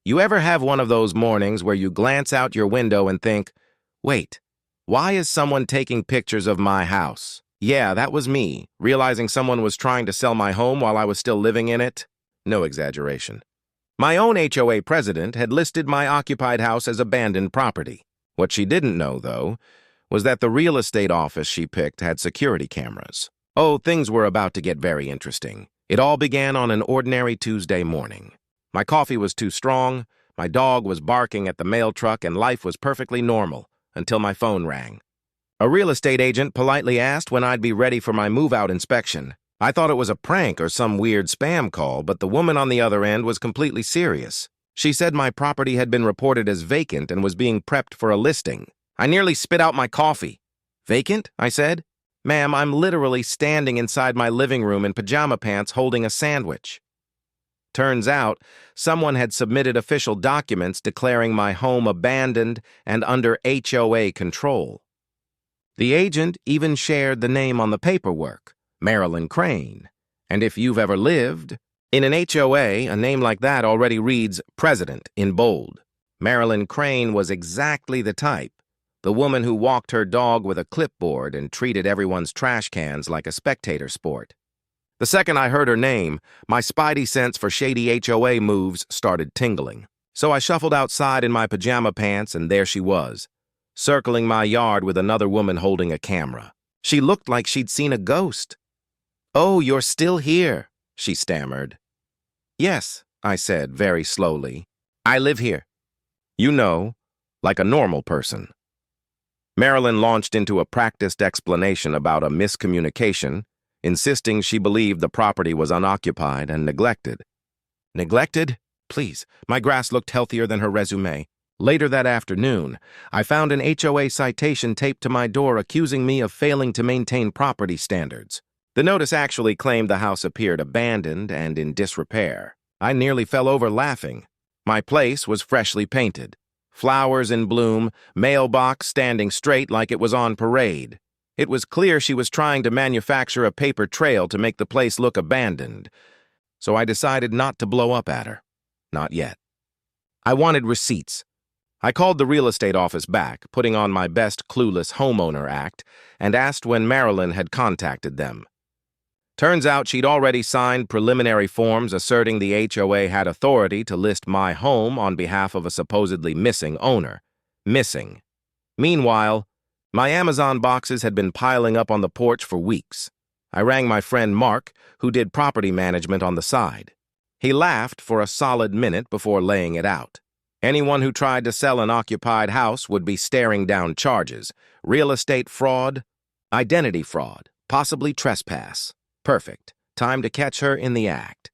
You ever have one of those mornings where you glance out your window and think, wait, why is someone taking pictures of my house? Yeah, that was me, realizing someone was trying to sell my home while I was still living in it. No exaggeration. My own HOA president had listed my occupied house as abandoned property. What she didn't know, though, was that the real estate office she picked had security cameras. Oh, things were about to get very interesting. It all began on an ordinary Tuesday morning. My coffee was too strong, my dog was barking at the mail truck, and life was perfectly normal until my phone rang. A real estate agent politely asked when I'd be ready for my move-out inspection. I thought it was a prank or some weird spam call, but the woman on the other end was completely serious. She said my property had been reported as vacant and was being prepped for a listing. I nearly spit out my coffee. Vacant? I said. Ma'am, I'm literally standing inside my living room in pajama pants holding a sandwich. Turns out, someone had submitted official documents declaring my home abandoned and under HOA control. The agent even shared the name on the paperwork, Marilyn Crane. And if you've ever lived, in an HOA, a name like that already reads President in bold. Marilyn Crane was exactly the type, the woman who walked her dog with a clipboard and treated everyone's trash cans like a spectator sport. The second I heard her name, my spidey sense for shady HOA moves started tingling. So I shuffled outside in my pajama pants, and there she was, circling my yard with another woman holding a camera. She looked like she'd seen a ghost. "Oh, you're still here," she stammered. "Yes," I said very slowly. "I live here." You know, like a normal person. Marilyn launched into a practiced explanation about a miscommunication, insisting she believed the property was unoccupied and neglected. Neglected? Please, my grass looked healthier than her resume. Later that afternoon, I found an HOA citation taped to my door accusing me of failing to maintain property standards. The notice actually claimed the house appeared abandoned and in disrepair. I nearly fell over laughing. My place was freshly painted. Flowers in bloom, mailbox standing straight like it was on parade. It was clear she was trying to manufacture a paper trail to make the place look abandoned. So I decided not to blow up at her. Not yet. I wanted receipts. I called the real estate office back, putting on my best clueless homeowner act, and asked when Marilyn had contacted them. Turns out she'd already signed preliminary forms asserting the HOA had authority to list my home on behalf of a supposedly missing owner. Missing. Meanwhile, my Amazon boxes had been piling up on the porch for weeks. I rang my friend Mark, who did property management on the side. He laughed for a solid minute before laying it out. Anyone who tried to sell an occupied house would be staring down charges. Real estate fraud, identity fraud, possibly trespass. Perfect. Time to catch her in the act.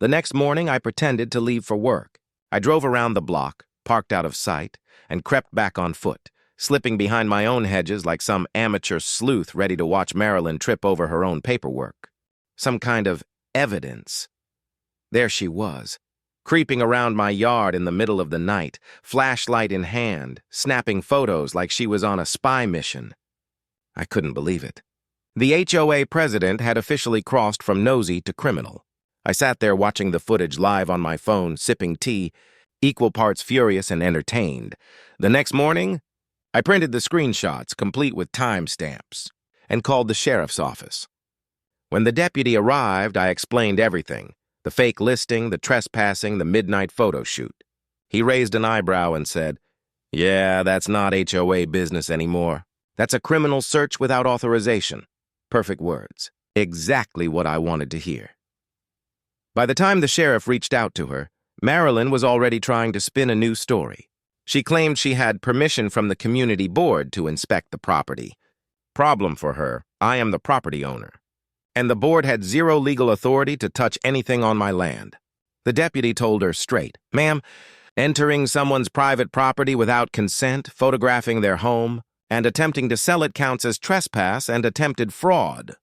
The next morning, I pretended to leave for work. I drove around the block, parked out of sight, and crept back on foot, slipping behind my own hedges like some amateur sleuth ready to watch Marilyn trip over her own paperwork. Some kind of evidence. There she was, creeping around my yard in the middle of the night, flashlight in hand, snapping photos like she was on a spy mission. I couldn't believe it. The HOA president had officially crossed from nosy to criminal. I sat there watching the footage live on my phone, sipping tea, equal parts furious and entertained. The next morning, I printed the screenshots, complete with timestamps, and called the sheriff's office. When the deputy arrived, I explained everything. The fake listing, the trespassing, the midnight photo shoot. He raised an eyebrow and said, "Yeah, that's not HOA business anymore. That's a criminal search without authorization." Perfect words. Exactly what I wanted to hear. By the time the sheriff reached out to her, Marilyn was already trying to spin a new story. She claimed she had permission from the community board to inspect the property. Problem for her, I am the property owner. And the board had zero legal authority to touch anything on my land. The deputy told her straight, "Ma'am, entering someone's private property without consent, photographing their home, and attempting to sell it counts as trespass and attempted fraud."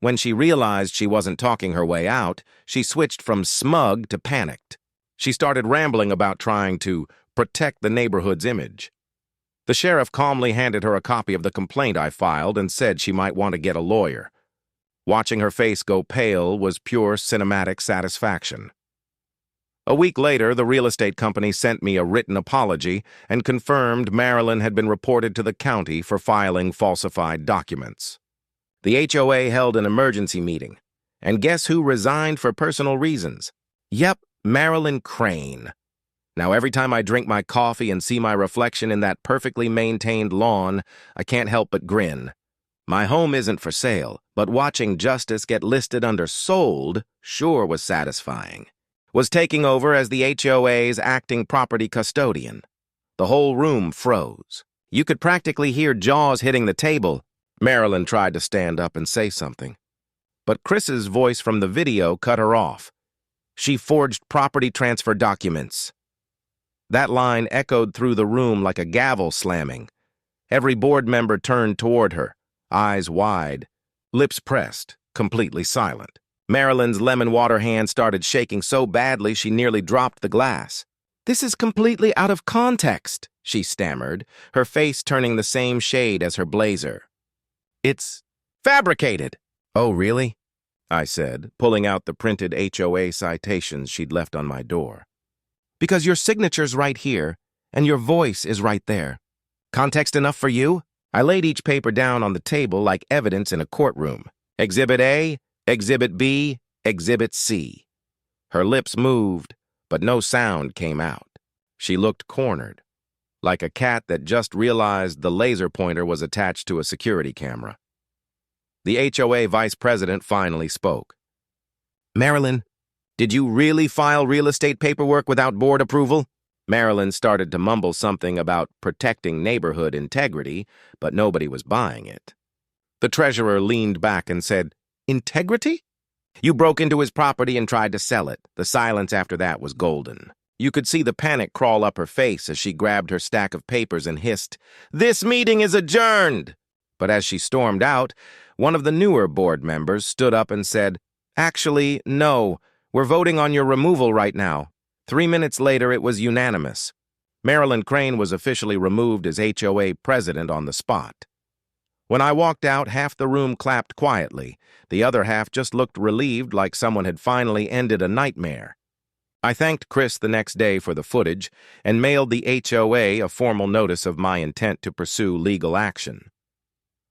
When she realized she wasn't talking her way out, she switched from smug to panicked. She started rambling about trying to protect the neighborhood's image. The sheriff calmly handed her a copy of the complaint I filed and said she might want to get a lawyer. Watching her face go pale was pure cinematic satisfaction. A week later, the real estate company sent me a written apology and confirmed Marilyn had been reported to the county for filing falsified documents. The HOA held an emergency meeting, and guess who resigned for personal reasons? Yep, Marilyn Crane. Now, every time I drink my coffee and see my reflection in that perfectly maintained lawn, I can't help but grin. My home isn't for sale, but watching justice get listed under sold sure was satisfying. Was taking over as the HOA's acting property custodian. The whole room froze. You could practically hear jaws hitting the table. Marilyn tried to stand up and say something, but Chris's voice from the video cut her off. She forged property transfer documents. That line echoed through the room like a gavel slamming. Every board member turned toward her, eyes wide, lips pressed, completely silent. Marilyn's lemon water hand started shaking so badly she nearly dropped the glass. "This is completely out of context," she stammered, her face turning the same shade as her blazer. "It's fabricated." "Oh, really?" I said, pulling out the printed HOA citations she'd left on my door. "Because your signature's right here, and your voice is right there. Context enough for you?" I laid each paper down on the table like evidence in a courtroom. Exhibit A, Exhibit B, Exhibit C. Her lips moved, but no sound came out. She looked cornered, like a cat that just realized the laser pointer was attached to a security camera. The HOA vice president finally spoke. "Marilyn, did you really file real estate paperwork without board approval?" Marilyn started to mumble something about protecting neighborhood integrity, but nobody was buying it. The treasurer leaned back and said, "Integrity? You broke into his property and tried to sell it." The silence after that was golden. You could see the panic crawl up her face as she grabbed her stack of papers and hissed, "This meeting is adjourned!" But as she stormed out, one of the newer board members stood up and said, "Actually, no, we're voting on your removal right now." 3 minutes later, it was unanimous. Marilyn Crane was officially removed as HOA president on the spot. When I walked out, half the room clapped quietly. The other half just looked relieved, like someone had finally ended a nightmare. I thanked Chris the next day for the footage and mailed the HOA a formal notice of my intent to pursue legal action.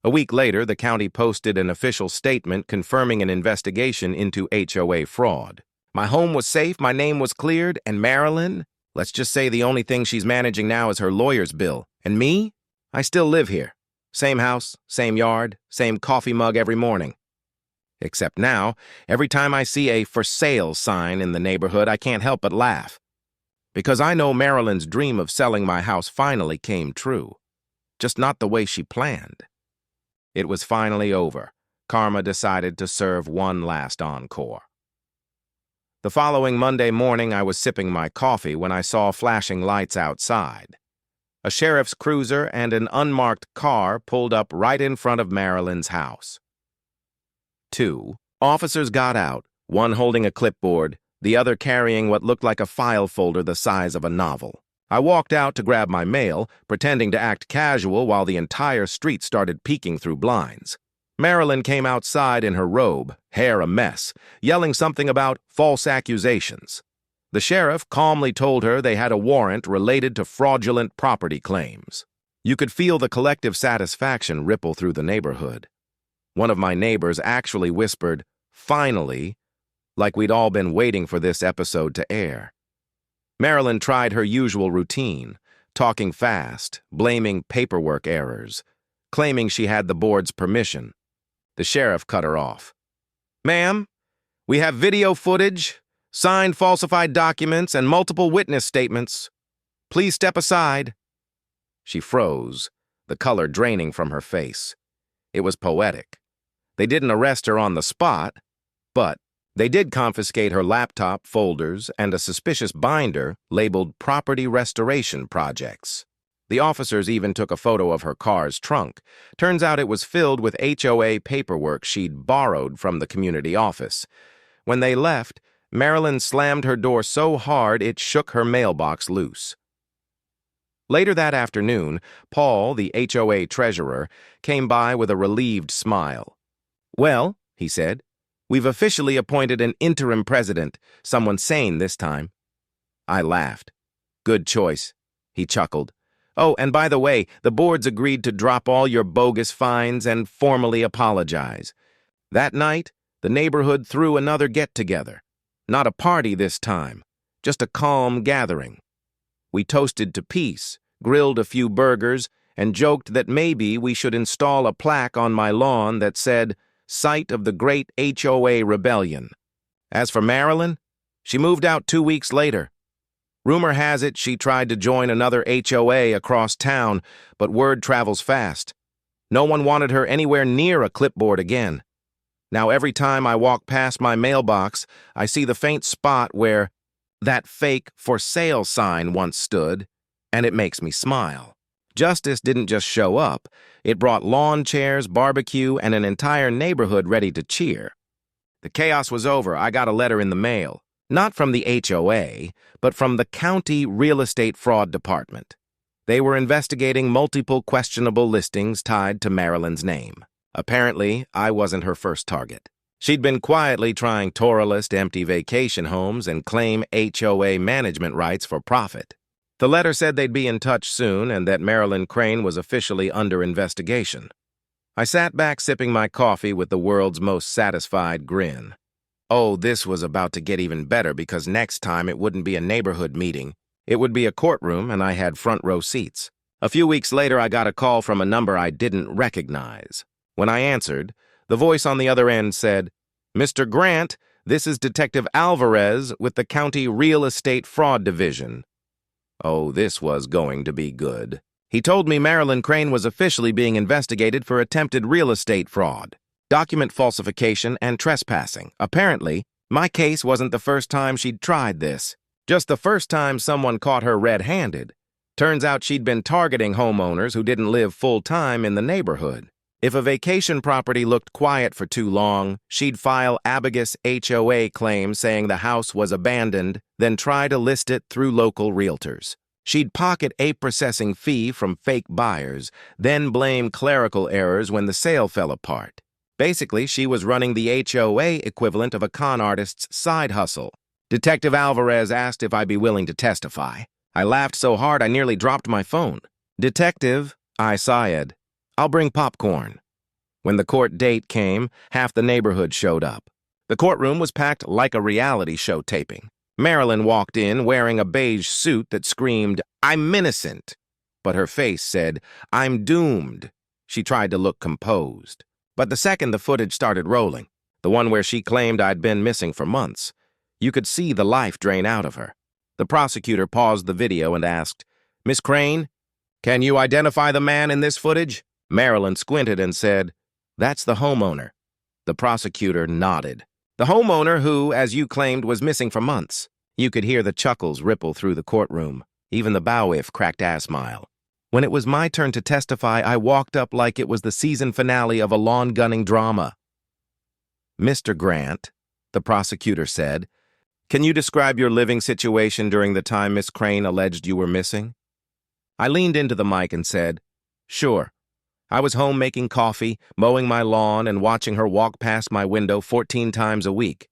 A week later, the county posted an official statement confirming an investigation into HOA fraud. My home was safe, my name was cleared, and Marilyn, let's just say the only thing she's managing now is her lawyer's bill. And me? I still live here. Same house, same yard, same coffee mug every morning. Except now, every time I see a "for sale" sign in the neighborhood, I can't help but laugh. Because I know Marilyn's dream of selling my house finally came true. Just not the way she planned. It was finally over. Karma decided to serve one last encore. The following Monday morning, I was sipping my coffee when I saw flashing lights outside. A sheriff's cruiser and an unmarked car pulled up right in front of Marilyn's house. 2 officers got out, one holding a clipboard, the other carrying what looked like a file folder the size of a novel. I walked out to grab my mail, pretending to act casual while the entire street started peeking through blinds. Marilyn came outside in her robe, hair a mess, yelling something about false accusations. The sheriff calmly told her they had a warrant related to fraudulent property claims. You could feel the collective satisfaction ripple through the neighborhood. One of my neighbors actually whispered, "Finally," like we'd all been waiting for this episode to air. Marilyn tried her usual routine, talking fast, blaming paperwork errors, claiming she had the board's permission. The sheriff cut her off. "Ma'am, we have video footage, signed falsified documents, and multiple witness statements. Please step aside." She froze, the color draining from her face. It was poetic. They didn't arrest her on the spot, but they did confiscate her laptop, folders, and a suspicious binder labeled Property Restoration Projects. The officers even took a photo of her car's trunk. Turns out it was filled with HOA paperwork she'd borrowed from the community office. When they left, Marilyn slammed her door so hard it shook her mailbox loose. Later that afternoon, Paul, the HOA treasurer, came by with a relieved smile. "Well," he said, "we've officially appointed an interim president, someone sane this time." I laughed. Good choice, he chuckled. Oh, and by the way, the boards agreed to drop all your bogus fines and formally apologize. That night, the neighborhood threw another get-together. Not a party this time, just a calm gathering. We toasted to peace, grilled a few burgers, and joked that maybe we should install a plaque on my lawn that said, "Site of the Great HOA Rebellion." As for Marilyn, she moved out 2 weeks later. Rumor has it she tried to join another HOA across town, but word travels fast. No one wanted her anywhere near a clipboard again. Now every time I walk past my mailbox, I see the faint spot where that fake "for sale" sign once stood, and it makes me smile. Justice didn't just show up. It brought lawn chairs, barbecue, and an entire neighborhood ready to cheer. The chaos was over. I got a letter in the mail. Not from the HOA, but from the county real estate fraud department. They were investigating multiple questionable listings tied to Marilyn's name. Apparently, I wasn't her first target. She'd been quietly trying to list empty vacation homes and claim HOA management rights for profit. The letter said they'd be in touch soon and that Marilyn Crane was officially under investigation. I sat back sipping my coffee with the world's most satisfied grin. Oh, this was about to get even better because next time it wouldn't be a neighborhood meeting. It would be a courtroom and I had front row seats. A few weeks later, I got a call from a number I didn't recognize. When I answered, the voice on the other end said, "Mr. Grant, this is Detective Alvarez with the County Real Estate Fraud Division." Oh, this was going to be good. He told me Marilyn Crane was officially being investigated for attempted real estate fraud, document falsification, and trespassing. Apparently, my case wasn't the first time she'd tried this, just the first time someone caught her red-handed. Turns out she'd been targeting homeowners who didn't live full-time in the neighborhood. If a vacation property looked quiet for too long, she'd file abogous HOA claims saying the house was abandoned, then try to list it through local realtors. She'd pocket a processing fee from fake buyers, then blame clerical errors when the sale fell apart. Basically, she was running the HOA equivalent of a con artist's side hustle. Detective Alvarez asked if I'd be willing to testify. I laughed so hard I nearly dropped my phone. "Detective," I sighed, "I'll bring popcorn." When the court date came, half the neighborhood showed up. The courtroom was packed like a reality show taping. Marilyn walked in wearing a beige suit that screamed, "I'm innocent." But her face said, "I'm doomed." She tried to look composed. But the second the footage started rolling, the one where she claimed I'd been missing for months, you could see the life drain out of her. The prosecutor paused the video and asked, "Miss Crane, can you identify the man in this footage?" Marilyn squinted and said, "That's the homeowner." The prosecutor nodded. "The homeowner who, as you claimed, was missing for months." You could hear the chuckles ripple through the courtroom. Even the bailiff cracked a smile. When it was my turn to testify, I walked up like it was the season finale of a lawn-gunning drama. "Mr. Grant," the prosecutor said, "can you describe your living situation during the time Miss Crane alleged you were missing?" I leaned into the mic and said, "Sure. I was home making coffee, mowing my lawn, and watching her walk past my window 14 times a week."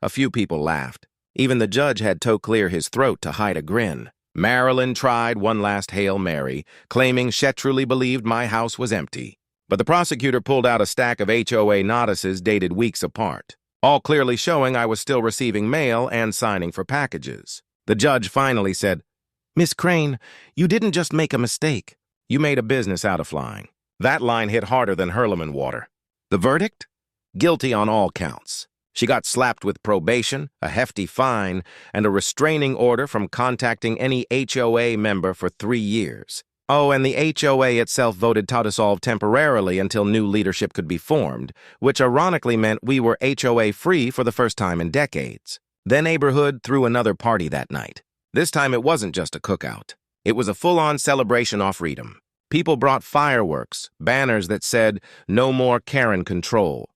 A few people laughed. Even the judge had to clear his throat to hide a grin. Marilyn tried one last Hail Mary, claiming she truly believed my house was empty. But the prosecutor pulled out a stack of HOA notices dated weeks apart, all clearly showing I was still receiving mail and signing for packages. The judge finally said, "Miss Crane, you didn't just make a mistake. You made a business out of flying." That line hit harder than Hurleman water. The verdict? Guilty on all counts. She got slapped with probation, a hefty fine, and a restraining order from contacting any HOA member for 3 years. Oh, and the HOA itself voted to dissolve temporarily until new leadership could be formed, which ironically meant we were HOA-free for the first time in decades. The neighborhood threw another party that night. This time it wasn't just a cookout. It was a full-on celebration of freedom. People brought fireworks, banners that said, "No more Karen control,"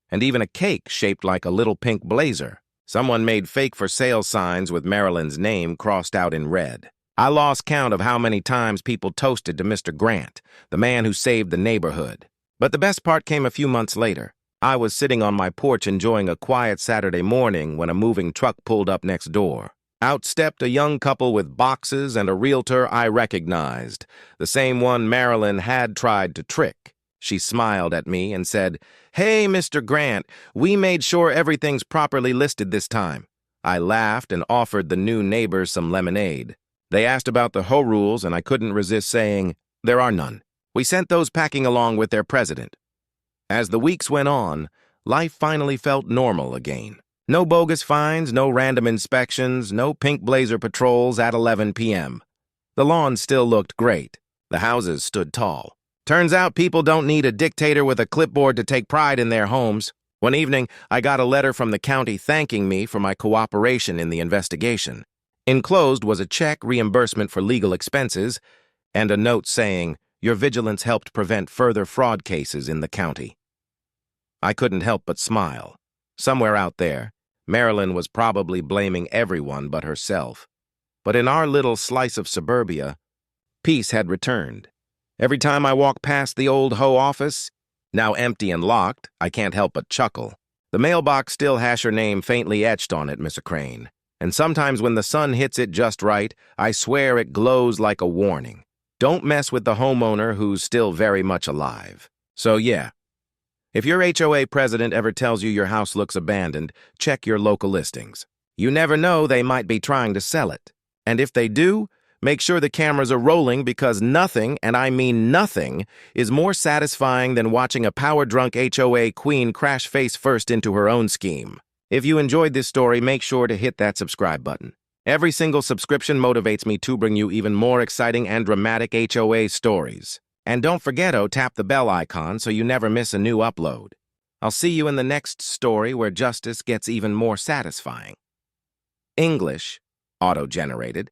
and even a cake shaped like a little pink blazer. Someone made fake for sale signs with Marilyn's name crossed out in red. I lost count of how many times people toasted to Mr. Grant, the man who saved the neighborhood. But the best part came a few months later. I was sitting on my porch enjoying a quiet Saturday morning when a moving truck pulled up next door. Out stepped a young couple with boxes and a realtor I recognized, the same one Marilyn had tried to trick. She smiled at me and said, "Hey, Mr. Grant, we made sure everything's properly listed this time." I laughed and offered the new neighbors some lemonade. They asked about the HOA rules, and I couldn't resist saying, "There are none." We sent those packing along with their president. As the weeks went on, life finally felt normal again. No bogus fines, no random inspections, no pink blazer patrols at 11 p.m. The lawn still looked great. The houses stood tall. Turns out people don't need a dictator with a clipboard to take pride in their homes. One evening, I got a letter from the county thanking me for my cooperation in the investigation. Enclosed was a check reimbursement for legal expenses and a note saying, "Your vigilance helped prevent further fraud cases in the county." I couldn't help but smile. Somewhere out there, Marilyn was probably blaming everyone but herself. But in our little slice of suburbia, peace had returned. Every time I walk past the old HOA office, now empty and locked, I can't help but chuckle. The mailbox still has her name faintly etched on it, Mr. Crane. And sometimes when the sun hits it just right, I swear it glows like a warning. Don't mess with the homeowner who's still very much alive. So yeah, if your HOA president ever tells you your house looks abandoned, check your local listings. You never know, they might be trying to sell it. And if they do, make sure the cameras are rolling, because nothing, and I mean nothing, is more satisfying than watching a power-drunk HOA queen crash face first into her own scheme. If you enjoyed this story, make sure to hit that subscribe button. Every single subscription motivates me to bring you even more exciting and dramatic HOA stories. And don't forget to tap the bell icon so you never miss a new upload. I'll see you in the next story where justice gets even more satisfying. English, auto-generated.